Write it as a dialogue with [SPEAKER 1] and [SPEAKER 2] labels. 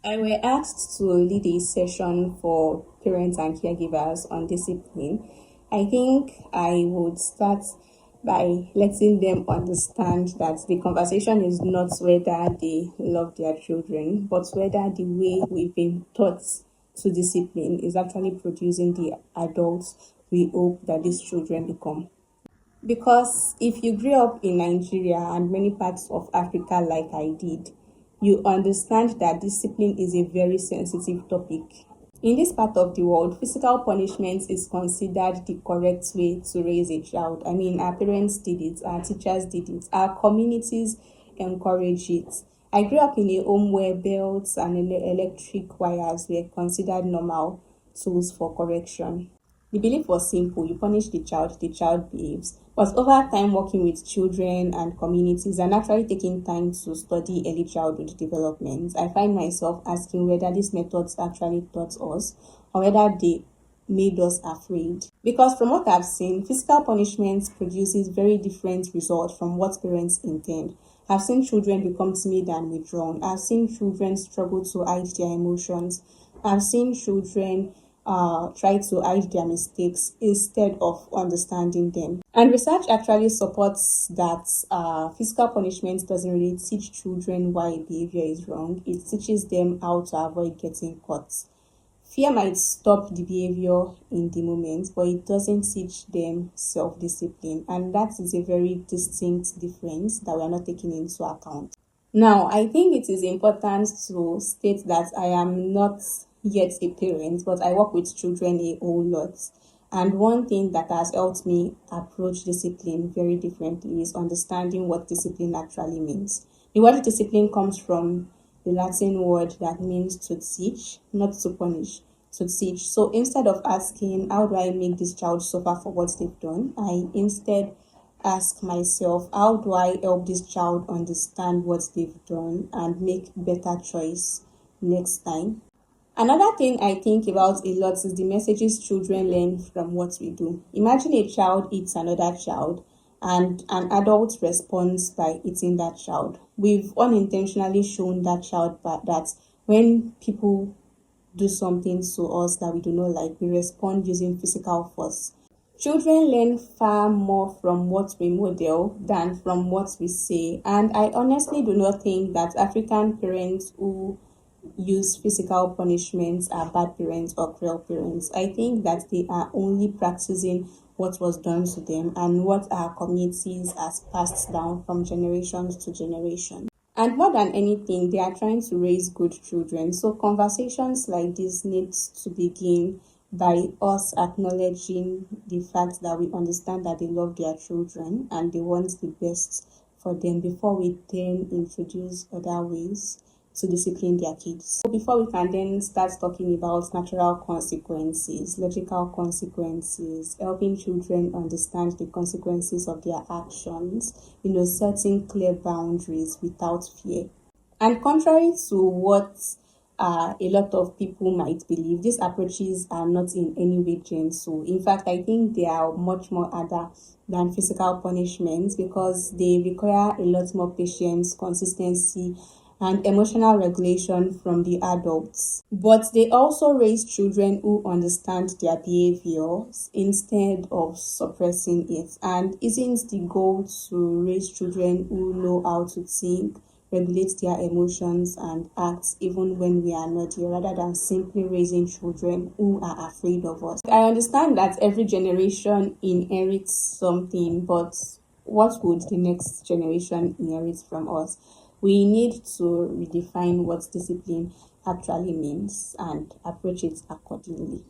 [SPEAKER 1] I were asked to lead a session for parents and caregivers on discipline. I think I would start by letting them understand that the conversation is not whether they love their children, but whether the way we've been taught to discipline is actually producing the adults we hope that these children become. Because if you grew up in Nigeria and many parts of Africa like I did, you understand that discipline is a very sensitive topic. In this part of the world, physical punishment is considered the correct way to raise a child. I mean, our parents did it, our teachers did it, our communities encourage it. I grew up in a home where belts and electric wires were considered normal tools for correction. The belief was simple: you punish the child behaves. But over time, working with children and communities and actually taking time to study early childhood development, I find myself asking whether these methods actually taught us or whether they made us afraid. Because from what I've seen, physical punishment produces very different results from what parents intend. I've seen children become timid and withdrawn. I've seen children struggle to hide their emotions. I've seen children try to hide their mistakes instead of understanding them. And research actually supports that physical punishment doesn't really teach children why behavior is wrong. It teaches them how to avoid getting caught. Fear might stop the behavior in the moment, but it doesn't teach them self-discipline. And that is a very distinct difference that we are not taking into account. Now, I think it is important to state that I am not yet a parent, but I work with children a whole lot. And one thing that has helped me approach discipline very differently is understanding what discipline actually means. The word discipline comes from the Latin word that means to teach, not to punish, to teach. So instead of asking, how do I make this child suffer for what they've done, I instead ask myself, how do I help this child understand what they've done and make better choice next time? Another thing I think about a lot is the messages children learn from what we do. Imagine a child eats another child and an adult responds by eating that child. We've unintentionally shown that child that when people do something to us that we do not like, we respond using physical force. Children learn far more from what we model than from what we say. And I honestly do not think that African parents who use physical punishments are bad parents or cruel parents. I think that they are only practicing what was done to them and what our communities has passed down from generations to generation. And more than anything, they are trying to raise good children. So conversations like this need to begin by us acknowledging the fact that we understand that they love their children and they want the best for them before we then introduce other ways to discipline their kids. So before we can then start talking about natural consequences, logical consequences, helping children understand the consequences of their actions, setting clear boundaries without fear. And contrary to what a lot of people might believe, these approaches are not in any way gentle. In fact, I think they are much more harder than physical punishments because they require a lot more patience, consistency, and emotional regulation from the adults. But they also raise children who understand their behaviors instead of suppressing it. And isn't the goal to raise children who know how to think, regulate their emotions, and act even when we are not here, rather than simply raising children who are afraid of us? I understand that every generation inherits something, but what would the next generation inherit from us? We need to redefine what discipline actually means and approach it accordingly.